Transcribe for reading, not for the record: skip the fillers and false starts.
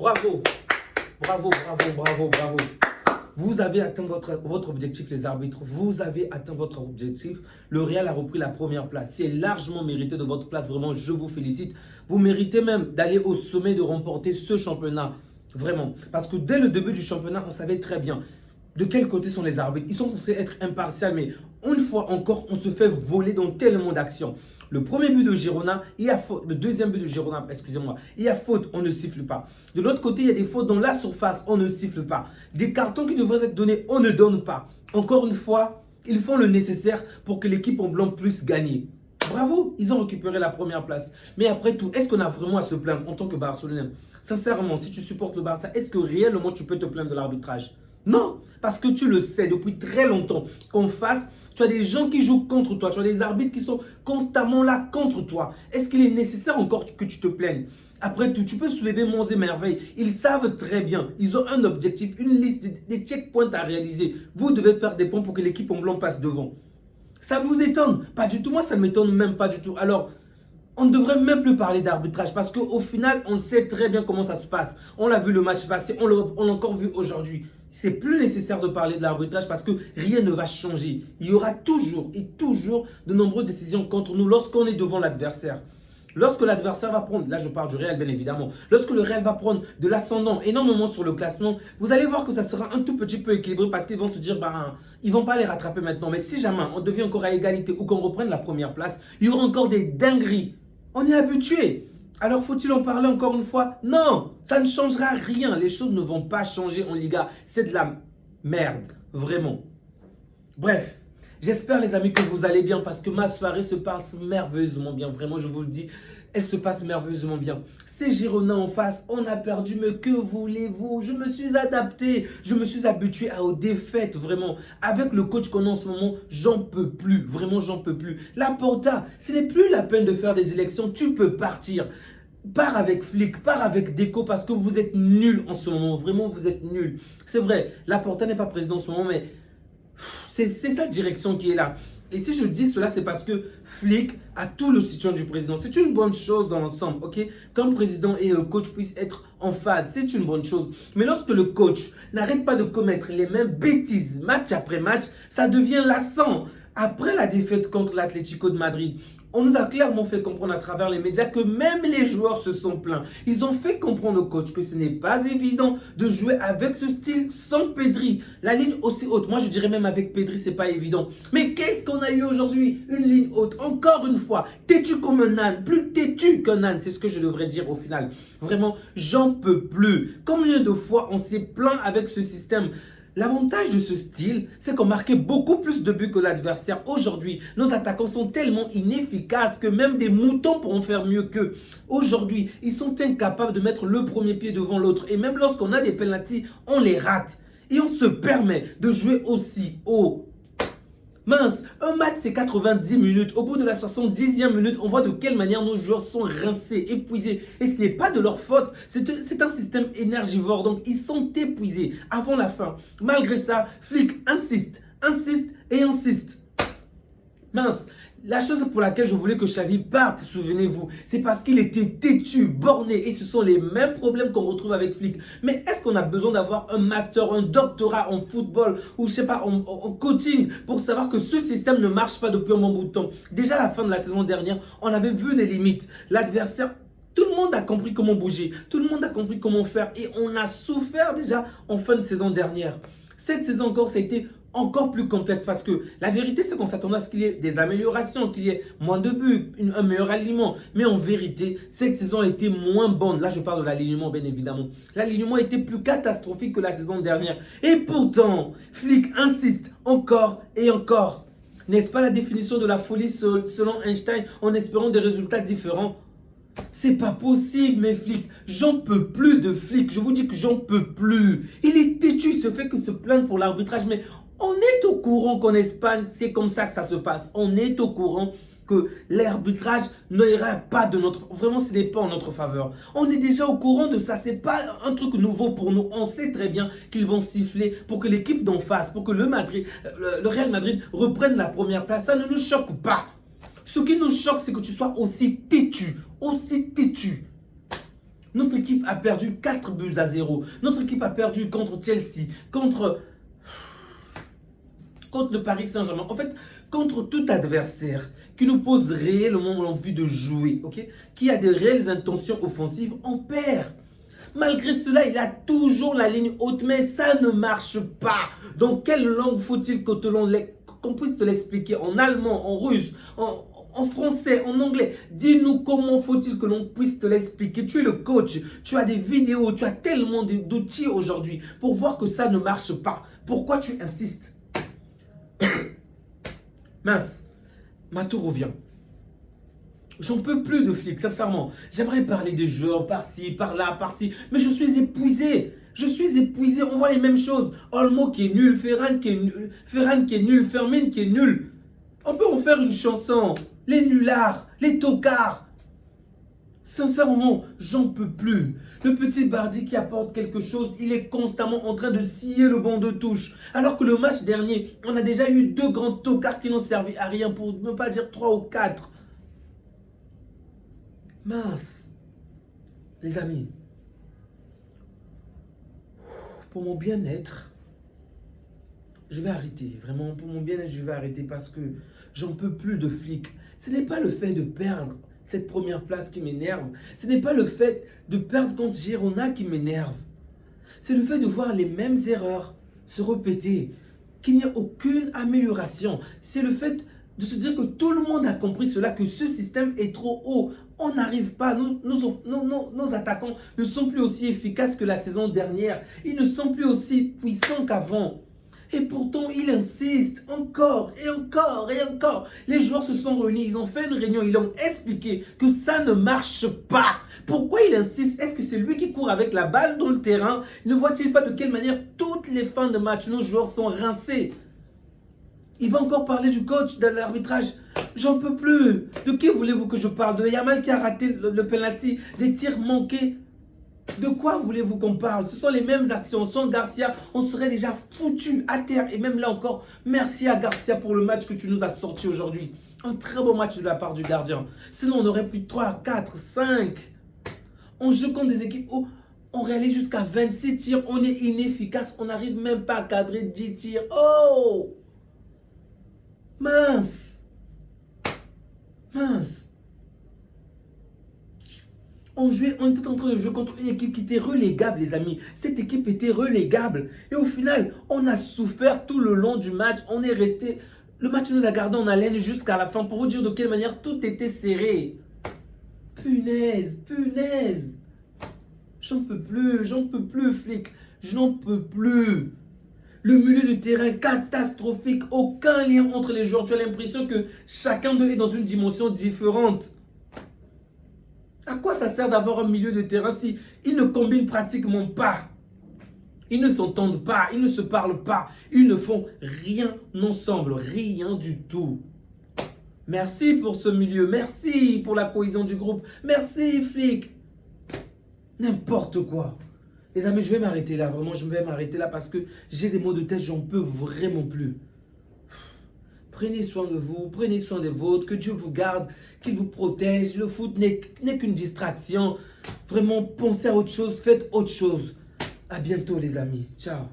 Bravo, bravo, bravo, bravo, bravo. Vous avez atteint votre objectif, les arbitres. Vous avez atteint votre objectif. Le Real a repris la première place. C'est largement mérité de votre place. Vraiment, je vous félicite. Vous méritez même d'aller au sommet, de remporter ce championnat. Vraiment. Parce que dès le début du championnat, on savait très bien de quel côté sont les arbitres. Ils sont censés être impartials, mais une fois encore, on se fait voler dans tellement d'actions. Le premier but de Girona, il y a faute. Le deuxième but de Girona, excusez-moi, il y a faute, on ne siffle pas. De l'autre côté, il y a des fautes dans la surface, on ne siffle pas. Des cartons qui devraient être donnés, on ne donne pas. Encore une fois, ils font le nécessaire pour que l'équipe en blanc puisse gagner. Bravo, ils ont récupéré la première place. Mais après tout, est-ce qu'on a vraiment à se plaindre en tant que Barcelonais? Sincèrement, si tu supportes le Barça, est-ce que réellement tu peux te plaindre de l'arbitrage? Non, parce que tu le sais depuis très longtemps qu'en face, tu as des gens qui jouent contre toi, tu as des arbitres qui sont constamment là contre toi. Est-ce qu'il est nécessaire encore que tu te plaignes? Après tout, tu peux soulever monts et merveilles. Ils savent très bien, ils ont un objectif, une liste, des checkpoints à réaliser. Vous devez faire des points pour que l'équipe en blanc passe devant. Ça vous étonne? Pas du tout, moi ça ne m'étonne même pas du tout. Alors, on ne devrait même plus parler d'arbitrage parce qu'au final, on sait très bien comment ça se passe. On l'a vu le match passé, on l'a encore vu aujourd'hui. C'est plus nécessaire de parler de l'arbitrage parce que rien ne va changer. Il y aura toujours et toujours de nombreuses décisions contre nous lorsqu'on est devant l'adversaire. Lorsque l'adversaire va prendre, là je parle du Real bien évidemment, lorsque le Real va prendre de l'ascendant énormément sur le classement, vous allez voir que ça sera un tout petit peu équilibré parce qu'ils vont se dire, ils ne vont pas les rattraper maintenant. Mais si jamais on devient encore à égalité ou qu'on reprenne la première place, il y aura encore des dingueries. On est habitué. Alors faut-il en parler encore une fois? Non, ça ne changera rien. Les choses ne vont pas changer en Liga. C'est de la merde, vraiment. Bref, j'espère les amis que vous allez bien parce que ma soirée se passe merveilleusement bien. Vraiment, je vous le dis, elle se passe merveilleusement bien. C'est Girona en face, on a perdu, mais que voulez-vous? Je me suis adapté, je me suis habitué aux défaites, vraiment. Avec le coach qu'on a en ce moment, j'en peux plus, vraiment j'en peux plus. Laporta, ce n'est plus la peine de faire des élections, tu peux partir. Pars avec Flick, pars avec Deco parce que vous êtes nuls en ce moment, vraiment vous êtes nuls. C'est vrai, Laporta n'est pas président en ce moment, mais c'est sa direction qui est là. Et si je dis cela, c'est parce que Flick a tout le soutien du président. C'est une bonne chose dans l'ensemble, ok? Qu'un président et un coach puissent être en phase, c'est une bonne chose. Mais lorsque le coach n'arrête pas de commettre les mêmes bêtises match après match, ça devient lassant. Après la défaite contre l'Atlético de Madrid, on nous a clairement fait comprendre à travers les médias que même les joueurs se sont plaints. Ils ont fait comprendre au coach que ce n'est pas évident de jouer avec ce style sans Pedri. La ligne aussi haute, moi je dirais même avec Pedri, c'est pas évident. Mais qu'est-ce qu'on a eu aujourd'hui? Une ligne haute, encore une fois, têtu comme un âne, plus têtu qu'un âne, c'est ce que je devrais dire au final. Vraiment, j'en peux plus. Combien de fois on s'est plaint avec ce système? L'avantage de ce style, c'est qu'on marquait beaucoup plus de buts que l'adversaire. Aujourd'hui, nos attaquants sont tellement inefficaces que même des moutons pourront faire mieux qu'eux. Aujourd'hui, ils sont incapables de mettre le premier pied devant l'autre. Et même lorsqu'on a des pénaltys, on les rate. Et on se permet de jouer aussi haut. Mince, un match c'est 90 minutes. Au bout de la 70e minute, on voit de quelle manière nos joueurs sont rincés, épuisés. Et ce n'est pas de leur faute. C'est un système énergivore. Donc ils sont épuisés avant la fin. Malgré ça, Flick insiste, insiste et insiste. Mince, la chose pour laquelle je voulais que Xavi parte, souvenez-vous, c'est parce qu'il était têtu, borné et ce sont les mêmes problèmes qu'on retrouve avec Flick. Mais est-ce qu'on a besoin d'avoir un master, un doctorat en football ou je sais pas, en coaching pour savoir que ce système ne marche pas depuis un bon bout de temps? Déjà à la fin de la saison dernière, on avait vu les limites. L'adversaire, tout le monde a compris comment bouger, tout le monde a compris comment faire et on a souffert déjà en fin de saison dernière. Cette saison encore, ça a été encore plus complexe parce que la vérité c'est qu'on s'attendait à ce qu'il y ait des améliorations, qu'il y ait moins de buts, un meilleur alignement. Mais en vérité, cette saison a été moins bonne. Là, je parle de l'alignement bien évidemment. L'alignement a été plus catastrophique que la saison dernière. Et pourtant, Flick insiste encore et encore. N'est-ce pas la définition de la folie selon Einstein en espérant des résultats différents? C'est pas possible, mes Flick. J'en peux plus de Flick. Je vous dis que j'en peux plus. Il est têtu, il se fait que se plaindre pour l'arbitrage. Mais on est au courant qu'en Espagne, c'est comme ça que ça se passe. On est au courant que l'arbitrage n'ira pas de notre... Vraiment, ce n'est pas en notre faveur. On est déjà au courant de ça. Ce n'est pas un truc nouveau pour nous. On sait très bien qu'ils vont siffler pour que l'équipe d'en face, pour que le Real Madrid reprenne la première place. Ça ne nous choque pas. Ce qui nous choque, c'est que tu sois aussi têtu. Aussi têtu. Notre équipe a perdu 4-0. Notre équipe a perdu contre Chelsea, contre le Paris Saint-Germain. En fait, contre tout adversaire qui nous pose réellement l'envie de jouer, ok, qui a de réelles intentions offensives, on perd. Malgré cela, il a toujours la ligne haute, mais ça ne marche pas. Dans quelle langue faut-il qu'on puisse te l'expliquer? En allemand, en russe, en français, en anglais? Dis-nous comment faut-il que l'on puisse te l'expliquer. Tu es le coach, tu as des vidéos, tu as tellement d'outils aujourd'hui pour voir que ça ne marche pas. Pourquoi tu insistes? Mince, ma tour revient. J'en peux plus de flics, sincèrement. J'aimerais parler des joueurs par-ci, par-là, par-ci. Mais je suis épuisé. Je suis épuisé. On voit les mêmes choses. Olmo qui est nul, Ferran qui est nul, Fermin qui est nul. On peut en faire une chanson. Les nullards, les tocards. Sincèrement, j'en peux plus. Le petit Bardi qui apporte quelque chose, il est constamment en train de scier le banc de touche. Alors que le match dernier, on a déjà eu 2 grands tocards qui n'ont servi à rien, pour ne pas dire 3 ou 4. Mince, les amis, pour mon bien-être, je vais arrêter. Vraiment, pour mon bien-être, je vais arrêter parce que j'en peux plus de flics. Ce n'est pas le fait de perdre cette première place qui m'énerve. Ce n'est pas le fait de perdre contre Girona qui m'énerve. C'est le fait de voir les mêmes erreurs se répéter, qu'il n'y a aucune amélioration. C'est le fait de se dire que tout le monde a compris cela, que ce système est trop haut. On n'arrive pas, nos attaquants ne sont plus aussi efficaces que la saison dernière. Ils ne sont plus aussi puissants qu'avant. Et pourtant, il insiste encore et encore et encore. Les joueurs se sont réunis, ils ont fait une réunion, ils ont expliqué que ça ne marche pas. Pourquoi il insiste? Est-ce que c'est lui qui court avec la balle dans le terrain? Ne voit-il pas de quelle manière toutes les fins de match, nos joueurs sont rincés? Il va encore parler du coach, de l'arbitrage. J'en peux plus. De qui voulez-vous que je parle? De Yamal qui a raté le penalty, des tirs manqués. De quoi voulez-vous qu'on parle? Ce sont les mêmes actions. Sans Garcia, on serait déjà foutu à terre. Et même là encore, merci à Garcia pour le match que tu nous as sorti aujourd'hui. Un très bon match de la part du gardien. Sinon, on aurait plus 3, 4, 5. On joue contre des équipes où on réalise jusqu'à 26 tirs. On est inefficace. On n'arrive même pas à cadrer 10 tirs. Oh! Mince! Mince! On était en train de jouer contre une équipe qui était relégable, les amis. Cette équipe était relégable. Et au final, on a souffert tout le long du match. On est resté... Le match nous a gardé en haleine jusqu'à la fin pour vous dire de quelle manière tout était serré. Punaise, punaise. J'en peux plus, flic. Je n'en peux plus. Le milieu de terrain catastrophique. Aucun lien entre les joueurs. Tu as l'impression que chacun d'eux est dans une dimension différente. À quoi ça sert d'avoir un milieu de terrain si ils ne combinent pratiquement pas? Ils ne s'entendent pas, ils ne se parlent pas, ils ne font rien ensemble, rien du tout. Merci pour ce milieu, merci pour la cohésion du groupe, merci flic. N'importe quoi. Les amis, je vais m'arrêter là, vraiment, je vais m'arrêter là parce que j'ai des maux de tête, j'en peux vraiment plus. Prenez soin de vous, prenez soin des vôtres, que Dieu vous garde, qu'il vous protège. Le foot n'est qu'une distraction. Vraiment, pensez à autre chose, faites autre chose. À bientôt les amis. Ciao.